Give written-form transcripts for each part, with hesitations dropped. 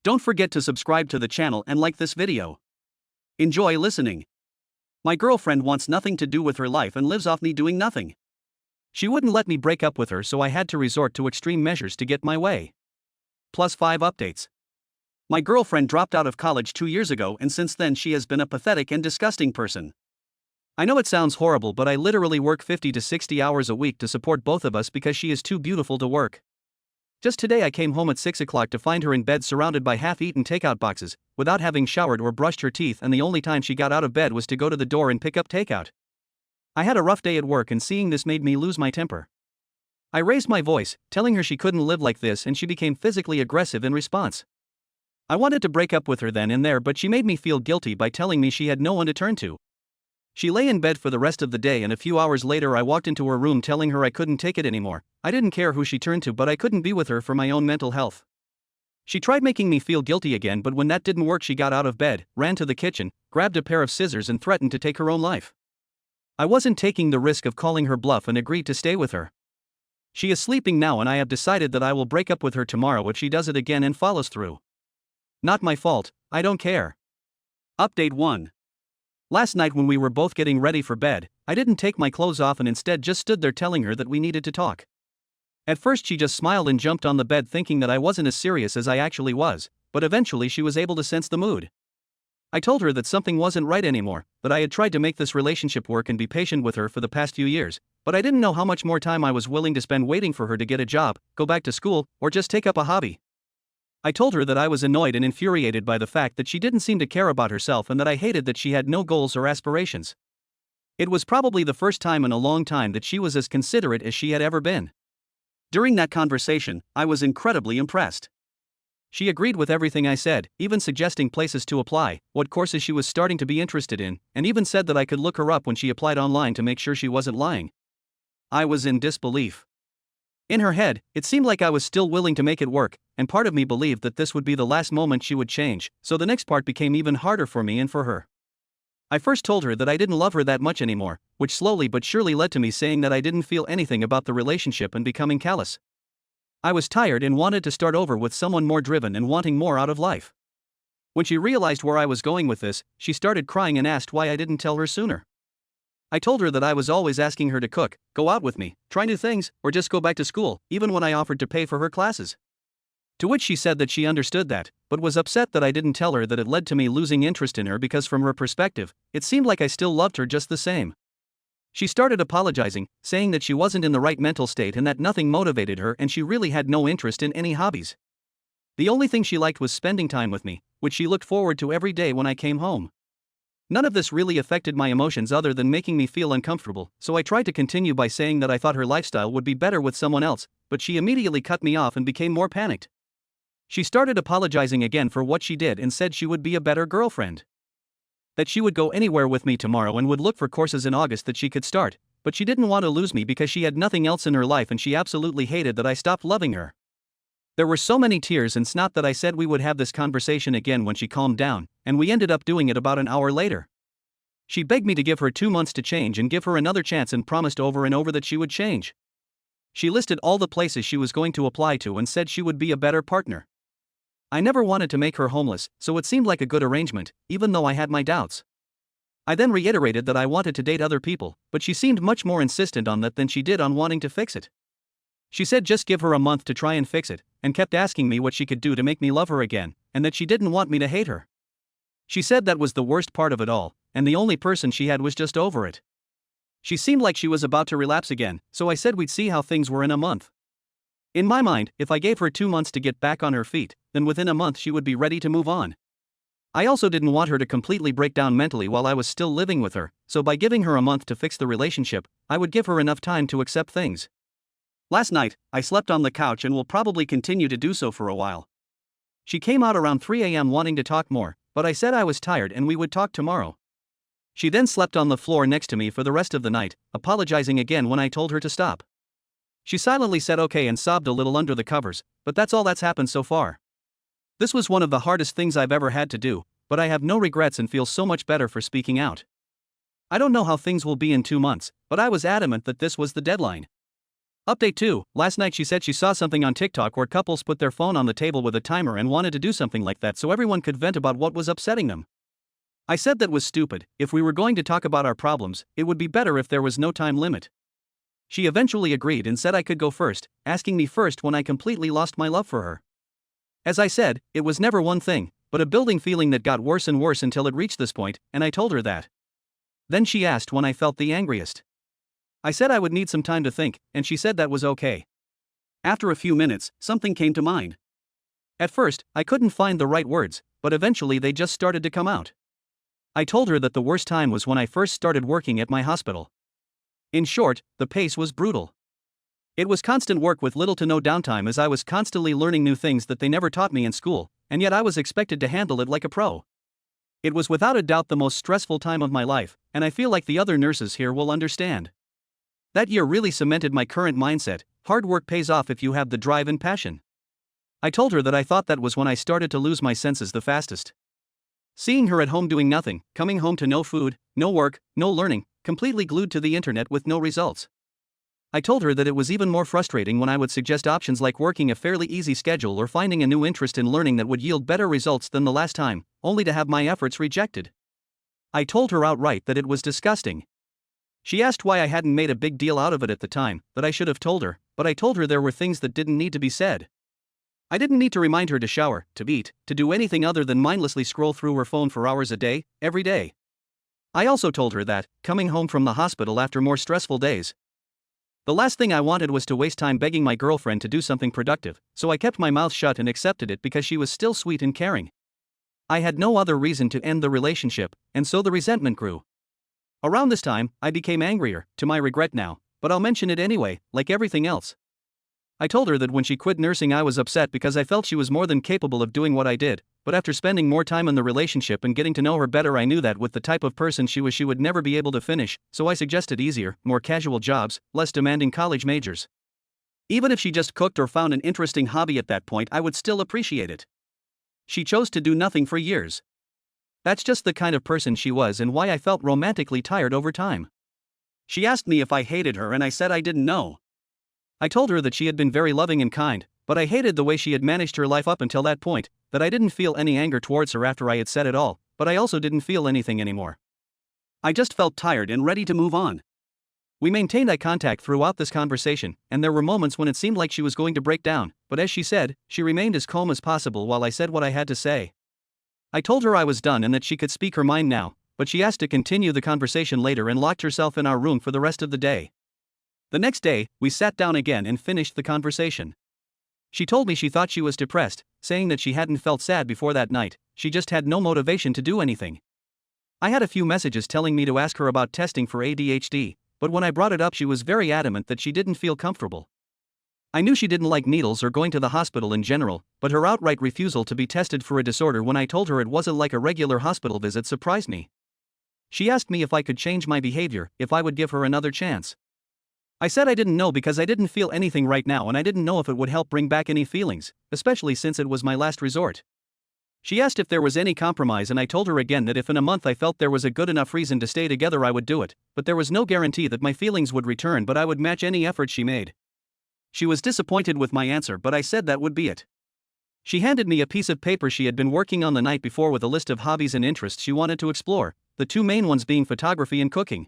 Don't forget to subscribe to the channel and like this video. Enjoy listening. My girlfriend wants nothing to do with her life and lives off me doing nothing. She wouldn't let me break up with her, so I had to resort to extreme measures to get my way. Plus 5 updates. My girlfriend dropped out of college 2 years ago, and since then she has been a pathetic and disgusting person. I know it sounds horrible, but I literally work 50 to 60 hours a week to support both of us because she is too beautiful to work. Just today I came home at 6 o'clock to find her in bed surrounded by half-eaten takeout boxes, without having showered or brushed her teeth, and the only time she got out of bed was to go to the door and pick up takeout. I had a rough day at work, and seeing this made me lose my temper. I raised my voice, telling her she couldn't live like this, and she became physically aggressive in response. I wanted to break up with her then and there, but she made me feel guilty by telling me she had no one to turn to. She lay in bed for the rest of the day, and a few hours later I walked into her room telling her I couldn't take it anymore. I didn't care who she turned to, but I couldn't be with her for my own mental health. She tried making me feel guilty again, but when that didn't work she got out of bed, ran to the kitchen, grabbed a pair of scissors and threatened to take her own life. I wasn't taking the risk of calling her bluff and agreed to stay with her. She is sleeping now, and I have decided that I will break up with her tomorrow if she does it again and follows through. Not my fault, I don't care. Update 1. Last night when we were both getting ready for bed, I didn't take my clothes off and instead just stood there telling her that we needed to talk. At first she just smiled and jumped on the bed thinking that I wasn't as serious as I actually was, but eventually she was able to sense the mood. I told her that something wasn't right anymore, that I had tried to make this relationship work and be patient with her for the past few years, but I didn't know how much more time I was willing to spend waiting for her to get a job, go back to school, or just take up a hobby. I told her that I was annoyed and infuriated by the fact that she didn't seem to care about herself and that I hated that she had no goals or aspirations. It was probably the first time in a long time that she was as considerate as she had ever been. During that conversation, I was incredibly impressed. She agreed with everything I said, even suggesting places to apply, what courses she was starting to be interested in, and even said that I could look her up when she applied online to make sure she wasn't lying. I was in disbelief. In her head, it seemed like I was still willing to make it work, and part of me believed that this would be the last moment she would change, so the next part became even harder for me and for her. I first told her that I didn't love her that much anymore, which slowly but surely led to me saying that I didn't feel anything about the relationship and becoming callous. I was tired and wanted to start over with someone more driven and wanting more out of life. When she realized where I was going with this, she started crying and asked why I didn't tell her sooner. I told her that I was always asking her to cook, go out with me, try new things, or just go back to school, even when I offered to pay for her classes. To which she said that she understood that, but was upset that I didn't tell her that it led to me losing interest in her because from her perspective, it seemed like I still loved her just the same. She started apologizing, saying that she wasn't in the right mental state and that nothing motivated her and she really had no interest in any hobbies. The only thing she liked was spending time with me, which she looked forward to every day when I came home. None of this really affected my emotions other than making me feel uncomfortable, so I tried to continue by saying that I thought her lifestyle would be better with someone else, but she immediately cut me off and became more panicked. She started apologizing again for what she did and said she would be a better girlfriend. That she would go anywhere with me tomorrow and would look for courses in August that she could start, but she didn't want to lose me because she had nothing else in her life and she absolutely hated that I stopped loving her. There were so many tears and snot that I said we would have this conversation again when she calmed down, and we ended up doing it about an hour later. She begged me to give her 2 months to change and give her another chance and promised over and over that she would change. She listed all the places she was going to apply to and said she would be a better partner. I never wanted to make her homeless, so it seemed like a good arrangement, even though I had my doubts. I then reiterated that I wanted to date other people, but she seemed much more insistent on that than she did on wanting to fix it. She said just give her a month to try and fix it, and kept asking me what she could do to make me love her again, and that she didn't want me to hate her. She said that was the worst part of it all, and the only person she had was just over it. She seemed like she was about to relapse again, so I said we'd see how things were in a month. In my mind, if I gave her 2 months to get back on her feet, then within a month she would be ready to move on. I also didn't want her to completely break down mentally while I was still living with her, so by giving her a month to fix the relationship, I would give her enough time to accept things. Last night, I slept on the couch and will probably continue to do so for a while. She came out around 3 a.m. wanting to talk more, but I said I was tired and we would talk tomorrow. She then slept on the floor next to me for the rest of the night, apologizing again when I told her to stop. She silently said okay and sobbed a little under the covers, but that's all that's happened so far. This was one of the hardest things I've ever had to do, but I have no regrets and feel so much better for speaking out. I don't know how things will be in 2 months, but I was adamant that this was the deadline. Update 2. Last night she said she saw something on TikTok where couples put their phone on the table with a timer and wanted to do something like that so everyone could vent about what was upsetting them. I said that was stupid. If we were going to talk about our problems, it would be better if there was no time limit. She eventually agreed and said I could go first, asking me first when I completely lost my love for her. As I said, it was never one thing, but a building feeling that got worse and worse until it reached this point, and I told her that. Then she asked when I felt the angriest. I said I would need some time to think, and she said that was okay. After a few minutes, something came to mind. At first, I couldn't find the right words, but eventually they just started to come out. I told her that the worst time was when I first started working at my hospital. In short, the pace was brutal. It was constant work with little to no downtime as I was constantly learning new things that they never taught me in school, and yet I was expected to handle it like a pro. It was without a doubt the most stressful time of my life, and I feel like the other nurses here will understand. That year really cemented my current mindset: hard work pays off if you have the drive and passion. I told her that I thought that was when I started to lose my senses the fastest. Seeing her at home doing nothing, coming home to no food, no work, no learning, completely glued to the internet with no results. I told her that it was even more frustrating when I would suggest options like working a fairly easy schedule or finding a new interest in learning that would yield better results than the last time, only to have my efforts rejected. I told her outright that it was disgusting. She asked why I hadn't made a big deal out of it at the time, that I should have told her, but I told her there were things that didn't need to be said. I didn't need to remind her to shower, to eat, to do anything other than mindlessly scroll through her phone for hours a day, every day. I also told her that, coming home from the hospital after more stressful days, the last thing I wanted was to waste time begging my girlfriend to do something productive, so I kept my mouth shut and accepted it because she was still sweet and caring. I had no other reason to end the relationship, and so the resentment grew. Around this time, I became angrier, to my regret now, but I'll mention it anyway, like everything else. I told her that when she quit nursing I was upset because I felt she was more than capable of doing what I did, but after spending more time in the relationship and getting to know her better I knew that with the type of person she was she would never be able to finish, so I suggested easier, more casual jobs, less demanding college majors. Even if she just cooked or found an interesting hobby at that point I would still appreciate it. She chose to do nothing for years. That's just the kind of person she was and why I felt romantically tired over time. She asked me if I hated her and I said I didn't know. I told her that she had been very loving and kind, but I hated the way she had managed her life up until that point, that I didn't feel any anger towards her after I had said it all, but I also didn't feel anything anymore. I just felt tired and ready to move on. We maintained eye contact throughout this conversation, and there were moments when it seemed like she was going to break down, but as she said, she remained as calm as possible while I said what I had to say. I told her I was done and that she could speak her mind now, but she asked to continue the conversation later and locked herself in our room for the rest of the day. The next day, we sat down again and finished the conversation. She told me she thought she was depressed, saying that she hadn't felt sad before that night, she just had no motivation to do anything. I had a few messages telling me to ask her about testing for ADHD, but when I brought it up she was very adamant that she didn't feel comfortable. I knew she didn't like needles or going to the hospital in general, but her outright refusal to be tested for a disorder when I told her it wasn't like a regular hospital visit surprised me. She asked me if I could change my behavior, if I would give her another chance. I said I didn't know because I didn't feel anything right now and I didn't know if it would help bring back any feelings, especially since it was my last resort. She asked if there was any compromise and I told her again that if in a month I felt there was a good enough reason to stay together I would do it, but there was no guarantee that my feelings would return but I would match any effort she made. She was disappointed with my answer but I said that would be it. She handed me a piece of paper she had been working on the night before with a list of hobbies and interests she wanted to explore, the two main ones being photography and cooking.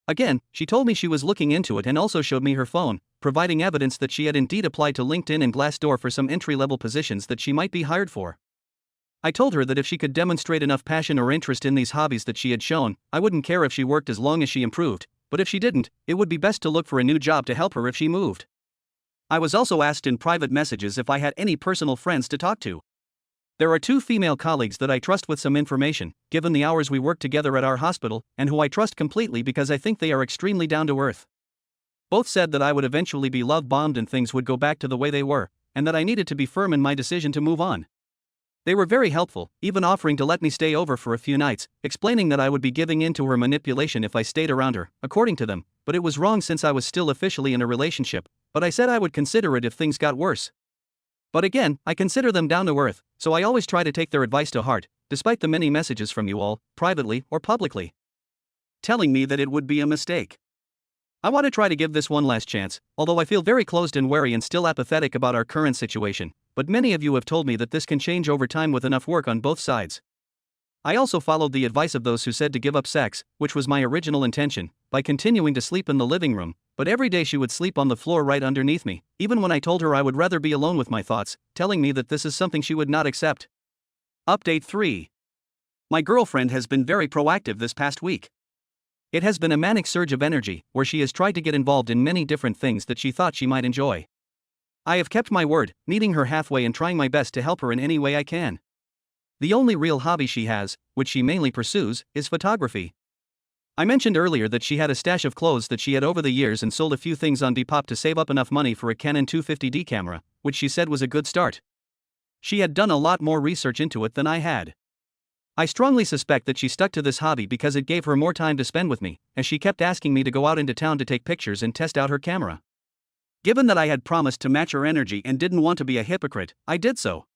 Again, she told me she was looking into it and also showed me her phone, providing evidence that she had indeed applied to LinkedIn and Glassdoor for some entry-level positions that she might be hired for. I told her that if she could demonstrate enough passion or interest in these hobbies that she had shown, I wouldn't care if she worked as long as she improved, but if she didn't, it would be best to look for a new job to help her if she moved. I was also asked in private messages if I had any personal friends to talk to. There are two female colleagues that I trust with some information, given the hours we work together at our hospital, and who I trust completely because I think they are extremely down to earth. Both said that I would eventually be love-bombed and things would go back to the way they were, and that I needed to be firm in my decision to move on. They were very helpful, even offering to let me stay over for a few nights, explaining that I would be giving in to her manipulation if I stayed around her, according to them, but it was wrong since I was still officially in a relationship, but I said I would consider it if things got worse. But again, I consider them down to earth, so I always try to take their advice to heart, despite the many messages from you all, privately or publicly, telling me that it would be a mistake. I want to try to give this one last chance, although I feel very closed and wary and still apathetic about our current situation, but many of you have told me that this can change over time with enough work on both sides. I also followed the advice of those who said to give up sex, which was my original intention, by continuing to sleep in the living room, but every day she would sleep on the floor right underneath me, even when I told her I would rather be alone with my thoughts, telling me that this is something she would not accept. Update 3. My girlfriend has been very proactive this past week. It has been a manic surge of energy, where she has tried to get involved in many different things that she thought she might enjoy. I have kept my word, meeting her halfway and trying my best to help her in any way I can. The only real hobby she has, which she mainly pursues, is photography. I mentioned earlier that she had a stash of clothes that she had over the years and sold a few things on Depop to save up enough money for a Canon 250D camera, which she said was a good start. She had done a lot more research into it than I had. I strongly suspect that she stuck to this hobby because it gave her more time to spend with me, as she kept asking me to go out into town to take pictures and test out her camera. Given that I had promised to match her energy and didn't want to be a hypocrite, I did so.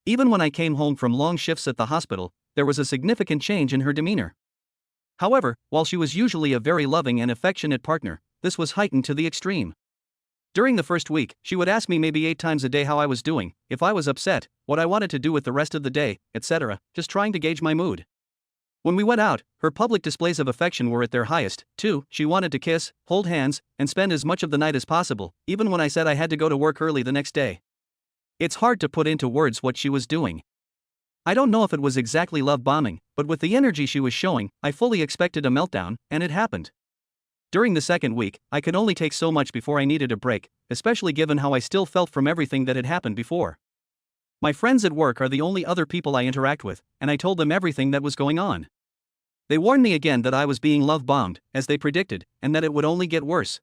Even when I came home from long shifts at the hospital, there was a significant change in her demeanor. However, while she was usually a very loving and affectionate partner, this was heightened to the extreme. During the first week, she would ask me maybe 8 times a day how I was doing, if I was upset, what I wanted to do with the rest of the day, etc., just trying to gauge my mood. When we went out, her public displays of affection were at their highest, too. She wanted to kiss, hold hands, and spend as much of the night as possible, even when I said I had to go to work early the next day. It's hard to put into words what she was doing. I don't know if it was exactly love bombing, but with the energy she was showing, I fully expected a meltdown, and it happened. During the second week, I could only take so much before I needed a break, especially given how I still felt from everything that had happened before. My friends at work are the only other people I interact with, and I told them everything that was going on. They warned me again that I was being love bombed, as they predicted, and that it would only get worse.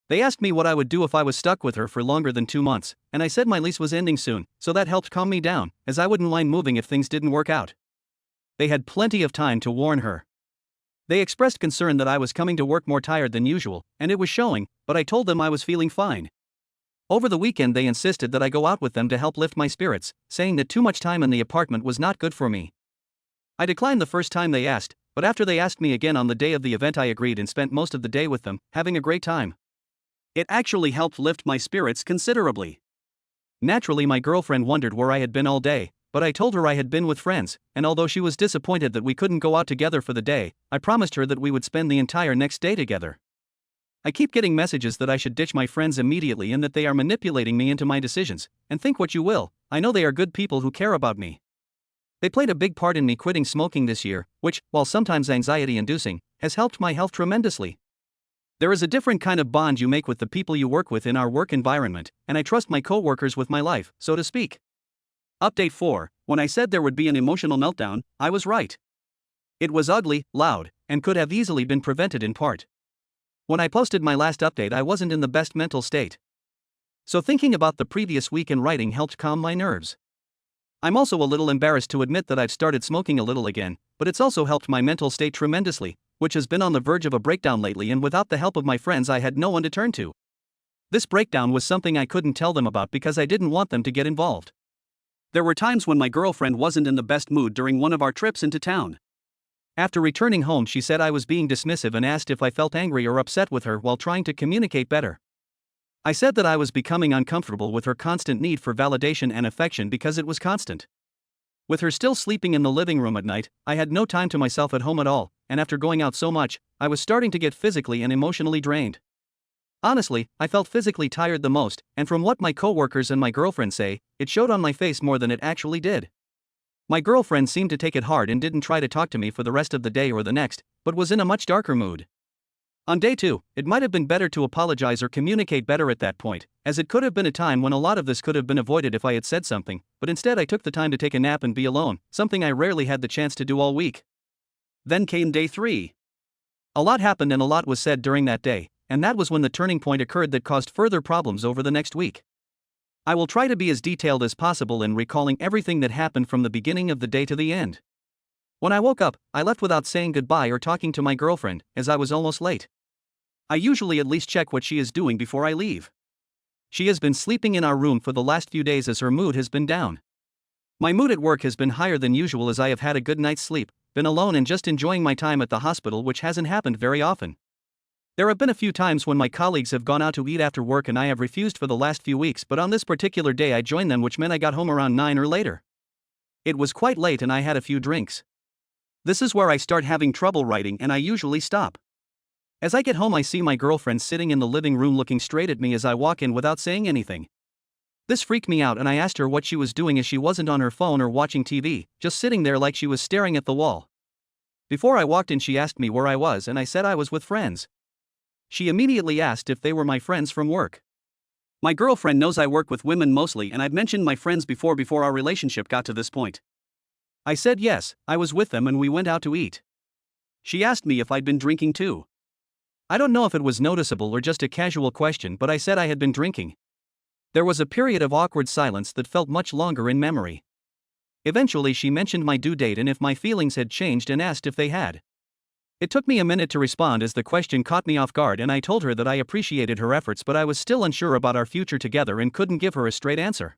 They asked me what I would do if I was stuck with her for longer than 2 months, and I said my lease was ending soon, so that helped calm me down, as I wouldn't mind moving if things didn't work out. They had plenty of time to warn her. They expressed concern that I was coming to work more tired than usual, and it was showing, but I told them I was feeling fine. Over the weekend they insisted that I go out with them to help lift my spirits, saying that too much time in the apartment was not good for me. I declined the first time they asked, but after they asked me again on the day of the event I agreed and spent most of the day with them, having a great time. It actually helped lift my spirits considerably. Naturally, my girlfriend wondered where I had been all day, but I told her I had been with friends, and although she was disappointed that we couldn't go out together for the day, I promised her that we would spend the entire next day together. I keep getting messages that I should ditch my friends immediately and that they are manipulating me into my decisions, and think what you will, I know they are good people who care about me. They played a big part in me quitting smoking this year, which, while sometimes anxiety-inducing, has helped my health tremendously. There is a different kind of bond you make with the people you work with in our work environment, and I trust my co-workers with my life, so to speak. Update 4. When I said there would be an emotional meltdown, I was right. It was ugly, loud, and could have easily been prevented in part. When I posted my last update, I wasn't in the best mental state. So thinking about the previous week and writing helped calm my nerves. I'm also a little embarrassed to admit that I've started smoking a little again, but it's also helped my mental state tremendously, which has been on the verge of a breakdown lately, and without the help of my friends I had no one to turn to. This breakdown was something I couldn't tell them about because I didn't want them to get involved. There were times when my girlfriend wasn't in the best mood during one of our trips into town. After returning home, she said I was being dismissive and asked if I felt angry or upset with her while trying to communicate better. I said that I was becoming uncomfortable with her constant need for validation and affection because it was constant. With her still sleeping in the living room at night, I had no time to myself at home at all, and after going out so much, I was starting to get physically and emotionally drained. Honestly, I felt physically tired the most, and from what my coworkers and my girlfriend say, it showed on my face more than it actually did. My girlfriend seemed to take it hard and didn't try to talk to me for the rest of the day or the next, but was in a much darker mood. On day 2, it might have been better to apologize or communicate better at that point, as it could have been a time when a lot of this could have been avoided if I had said something, but instead I took the time to take a nap and be alone, something I rarely had the chance to do all week. Then came day 3. A lot happened and a lot was said during that day, and that was when the turning point occurred that caused further problems over the next week. I will try to be as detailed as possible in recalling everything that happened from the beginning of the day to the end. When I woke up, I left without saying goodbye or talking to my girlfriend, as I was almost late. I usually at least check what she is doing before I leave. She has been sleeping in our room for the last few days as her mood has been down. My mood at work has been higher than usual as I have had a good night's sleep, been alone and just enjoying my time at the hospital, which hasn't happened very often. There have been a few times when my colleagues have gone out to eat after work and I have refused for the last few weeks, but on this particular day I joined them, which meant I got home around 9 or later. It was quite late and I had a few drinks. This is where I start having trouble writing and I usually stop. As I get home I see my girlfriend sitting in the living room looking straight at me as I walk in without saying anything. This freaked me out and I asked her what she was doing, as she wasn't on her phone or watching TV, just sitting there like she was staring at the wall. Before I walked in she asked me where I was and I said I was with friends. She immediately asked if they were my friends from work. My girlfriend knows I work with women mostly and I've mentioned my friends before our relationship got to this point. I said yes, I was with them and we went out to eat. She asked me if I'd been drinking too. I don't know if it was noticeable or just a casual question, but I said I had been drinking. There was a period of awkward silence that felt much longer in memory. Eventually she mentioned my due date and if my feelings had changed and asked if they had. It took me a minute to respond as the question caught me off guard, and I told her that I appreciated her efforts but I was still unsure about our future together and couldn't give her a straight answer.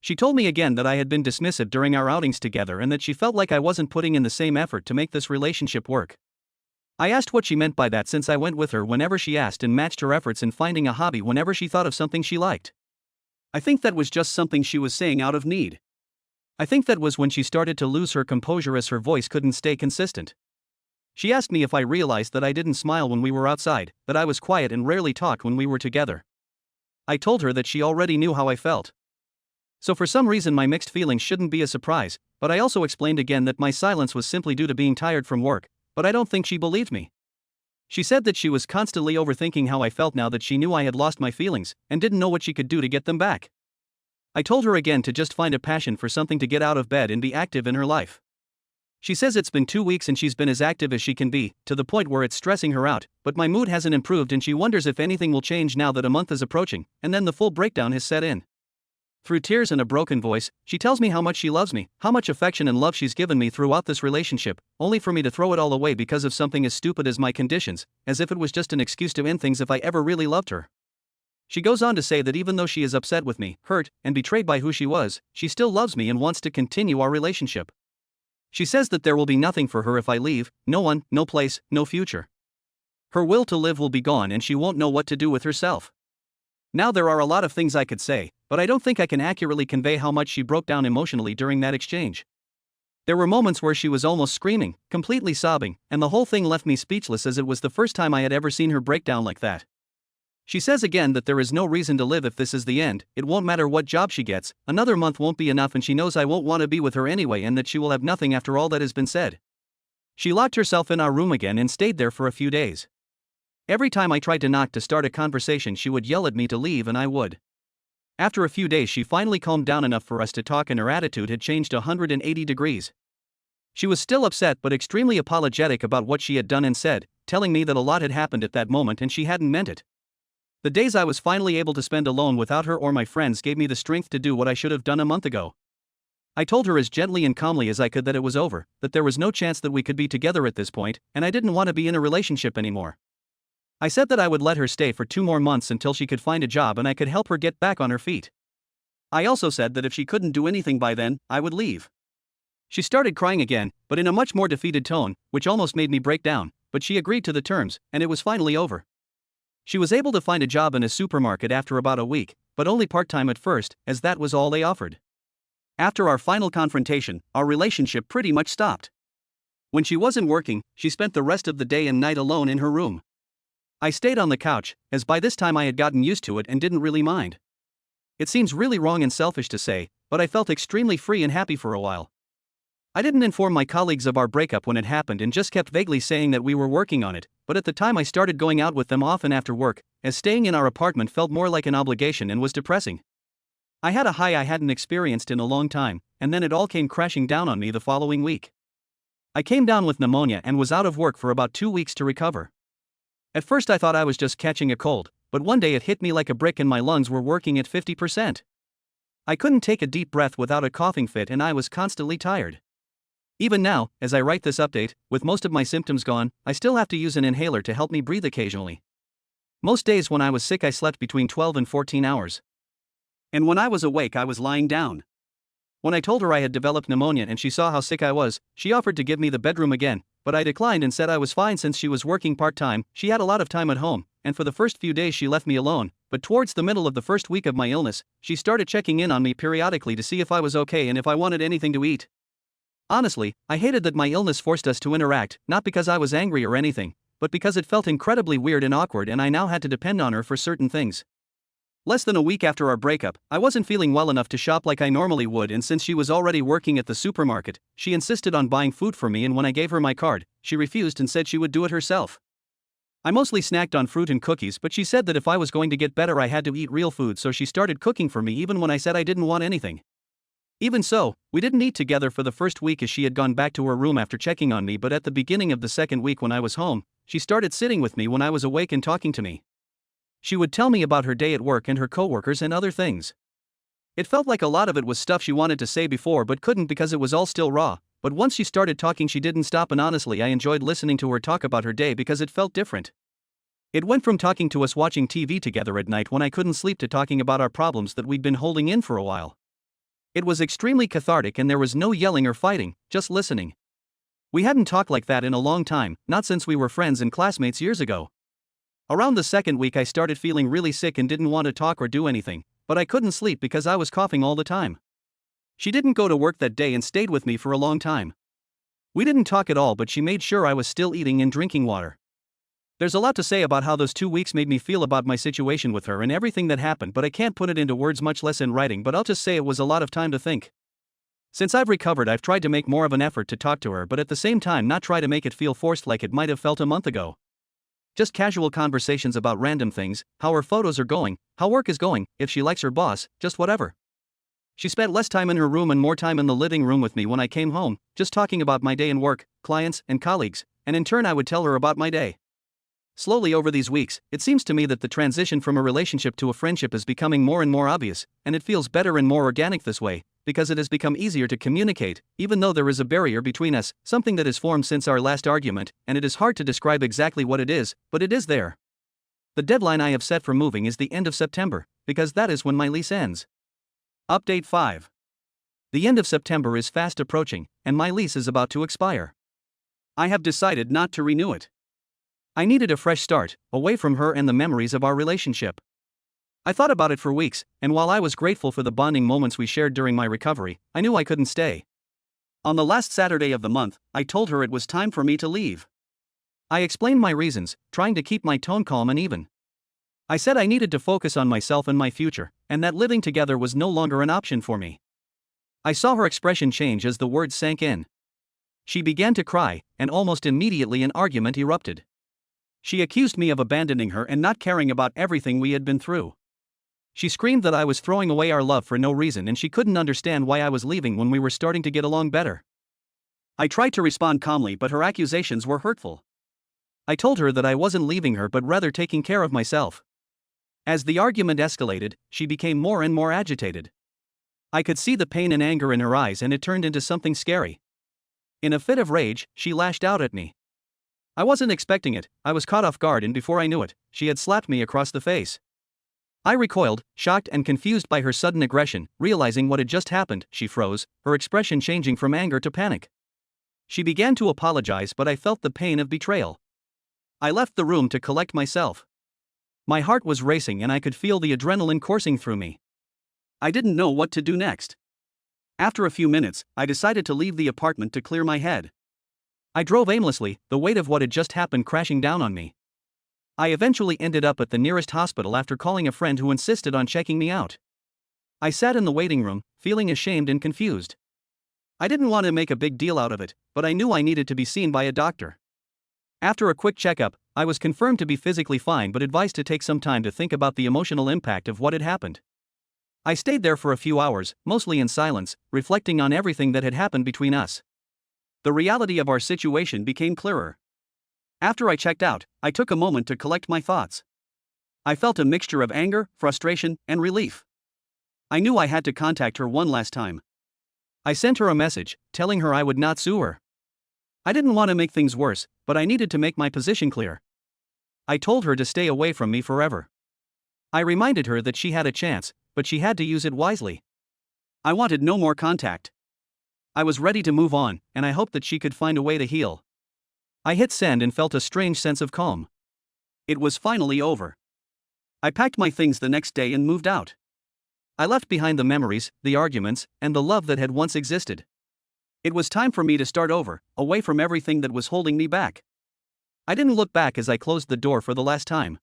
She told me again that I had been dismissive during our outings together and that she felt like I wasn't putting in the same effort to make this relationship work. I asked what she meant by that, since I went with her whenever she asked and matched her efforts in finding a hobby whenever she thought of something she liked. I think that was just something she was saying out of need. I think that was when she started to lose her composure as her voice couldn't stay consistent. She asked me if I realized that I didn't smile when we were outside, that I was quiet and rarely talked when we were together. I told her that she already knew how I felt. So for some reason my mixed feelings shouldn't be a surprise, but I also explained again that my silence was simply due to being tired from work, but I don't think she believed me. She said that she was constantly overthinking how I felt now that she knew I had lost my feelings, and didn't know what she could do to get them back. I told her again to just find a passion for something to get out of bed and be active in her life. She says it's been 2 weeks and she's been as active as she can be, to the point where it's stressing her out, but my mood hasn't improved and she wonders if anything will change now that a month is approaching, and then the full breakdown has set in. Through tears and a broken voice, she tells me how much she loves me, how much affection and love she's given me throughout this relationship, only for me to throw it all away because of something as stupid as my conditions, as if it was just an excuse to end things if I ever really loved her. She goes on to say that even though she is upset with me, hurt, and betrayed by who she was, she still loves me and wants to continue our relationship. She says that there will be nothing for her if I leave, no one, no place, no future. Her will to live will be gone and she won't know what to do with herself. Now there are a lot of things I could say, but I don't think I can accurately convey how much she broke down emotionally during that exchange. There were moments where she was almost screaming, completely sobbing, and the whole thing left me speechless, as it was the first time I had ever seen her break down like that. She says again that there is no reason to live if this is the end. It won't matter what job she gets, another month won't be enough, and she knows I won't want to be with her anyway and that she will have nothing after all that has been said. She locked herself in our room again and stayed there for a few days. Every time I tried to knock to start a conversation she would yell at me to leave and I would. After a few days she finally calmed down enough for us to talk and her attitude had changed 180 degrees. She was still upset but extremely apologetic about what she had done and said, telling me that a lot had happened at that moment and she hadn't meant it. The days I was finally able to spend alone without her or my friends gave me the strength to do what I should have done a month ago. I told her as gently and calmly as I could that it was over, that there was no chance that we could be together at this point, and I didn't want to be in a relationship anymore. I said that I would let her stay for 2 more months until she could find a job and I could help her get back on her feet. I also said that if she couldn't do anything by then, I would leave. She started crying again, but in a much more defeated tone, which almost made me break down, but she agreed to the terms, and it was finally over. She was able to find a job in a supermarket after about a week, but only part-time at first, as that was all they offered. After our final confrontation, our relationship pretty much stopped. When she wasn't working, she spent the rest of the day and night alone in her room. I stayed on the couch, as by this time I had gotten used to it and didn't really mind. It seems really wrong and selfish to say, but I felt extremely free and happy for a while. I didn't inform my colleagues of our breakup when it happened and just kept vaguely saying that we were working on it, but at the time I started going out with them often after work, as staying in our apartment felt more like an obligation and was depressing. I had a high I hadn't experienced in a long time, and then it all came crashing down on me the following week. I came down with pneumonia and was out of work for about 2 weeks to recover. At first I thought I was just catching a cold, but one day it hit me like a brick and my lungs were working at 50%. I couldn't take a deep breath without a coughing fit and I was constantly tired. Even now, as I write this update, with most of my symptoms gone, I still have to use an inhaler to help me breathe occasionally. Most days when I was sick I slept between 12 and 14 hours. And when I was awake I was lying down. When I told her I had developed pneumonia and she saw how sick I was, she offered to give me the bedroom again, but I declined and said I was fine since she was working part-time. She had a lot of time at home, and for the first few days she left me alone, but towards the middle of the first week of my illness, she started checking in on me periodically to see if I was okay and if I wanted anything to eat. Honestly, I hated that my illness forced us to interact, not because I was angry or anything, but because it felt incredibly weird and awkward and I now had to depend on her for certain things. Less than a week after our breakup, I wasn't feeling well enough to shop like I normally would, and since she was already working at the supermarket, she insisted on buying food for me, and when I gave her my card, she refused and said she would do it herself. I mostly snacked on fruit and cookies, but she said that if I was going to get better I had to eat real food, so she started cooking for me even when I said I didn't want anything. Even so, we didn't eat together for the first week as she had gone back to her room after checking on me, but at the beginning of the second week when I was home, she started sitting with me when I was awake and talking to me. She would tell me about her day at work and her coworkers and other things. It felt like a lot of it was stuff she wanted to say before but couldn't because it was all still raw, but once she started talking she didn't stop, and honestly I enjoyed listening to her talk about her day because it felt different. It went from talking to us watching TV together at night when I couldn't sleep to talking about our problems that we'd been holding in for a while. It was extremely cathartic and there was no yelling or fighting, just listening. We hadn't talked like that in a long time, not since we were friends and classmates years ago. Around the second week I started feeling really sick and didn't want to talk or do anything, but I couldn't sleep because I was coughing all the time. She didn't go to work that day and stayed with me for a long time. We didn't talk at all, but she made sure I was still eating and drinking water. There's a lot to say about how those 2 weeks made me feel about my situation with her and everything that happened, but I can't put it into words, much less in writing, but I'll just say it was a lot of time to think. Since I've recovered I've tried to make more of an effort to talk to her, but at the same time not try to make it feel forced like it might have felt a month ago. Just casual conversations about random things, how her photos are going, how work is going, if she likes her boss, just whatever. She spent less time in her room and more time in the living room with me when I came home, just talking about my day and work, clients, and colleagues, and in turn I would tell her about my day. Slowly over these weeks, it seems to me that the transition from a relationship to a friendship is becoming more and more obvious, and it feels better and more organic this way, because it has become easier to communicate, even though there is a barrier between us, something that has formed since our last argument, and it is hard to describe exactly what it is, but it is there. The deadline I have set for moving is the end of September, because that is when my lease ends. Update 5. The end of September is fast approaching, and my lease is about to expire. I have decided not to renew it. I needed a fresh start, away from her and the memories of our relationship. I thought about it for weeks, and while I was grateful for the bonding moments we shared during my recovery, I knew I couldn't stay. On the last Saturday of the month, I told her it was time for me to leave. I explained my reasons, trying to keep my tone calm and even. I said I needed to focus on myself and my future, and that living together was no longer an option for me. I saw her expression change as the words sank in. She began to cry, and almost immediately an argument erupted. She accused me of abandoning her and not caring about everything we had been through. She screamed that I was throwing away our love for no reason and she couldn't understand why I was leaving when we were starting to get along better. I tried to respond calmly, but her accusations were hurtful. I told her that I wasn't leaving her but rather taking care of myself. As the argument escalated, she became more and more agitated. I could see the pain and anger in her eyes, and it turned into something scary. In a fit of rage, she lashed out at me. I wasn't expecting it, I was caught off guard, and before I knew it, she had slapped me across the face. I recoiled, shocked and confused by her sudden aggression. Realizing what had just happened, she froze, her expression changing from anger to panic. She began to apologize, but I felt the pain of betrayal. I left the room to collect myself. My heart was racing and I could feel the adrenaline coursing through me. I didn't know what to do next. After a few minutes, I decided to leave the apartment to clear my head. I drove aimlessly, the weight of what had just happened crashing down on me. I eventually ended up at the nearest hospital after calling a friend who insisted on checking me out. I sat in the waiting room, feeling ashamed and confused. I didn't want to make a big deal out of it, but I knew I needed to be seen by a doctor. After a quick checkup, I was confirmed to be physically fine but advised to take some time to think about the emotional impact of what had happened. I stayed there for a few hours, mostly in silence, reflecting on everything that had happened between us. The reality of our situation became clearer. After I checked out, I took a moment to collect my thoughts. I felt a mixture of anger, frustration, and relief. I knew I had to contact her one last time. I sent her a message, telling her I would not sue her. I didn't want to make things worse, but I needed to make my position clear. I told her to stay away from me forever. I reminded her that she had a chance, but she had to use it wisely. I wanted no more contact. I was ready to move on, and I hoped that she could find a way to heal. I hit send and felt a strange sense of calm. It was finally over. I packed my things the next day and moved out. I left behind the memories, the arguments, and the love that had once existed. It was time for me to start over, away from everything that was holding me back. I didn't look back as I closed the door for the last time.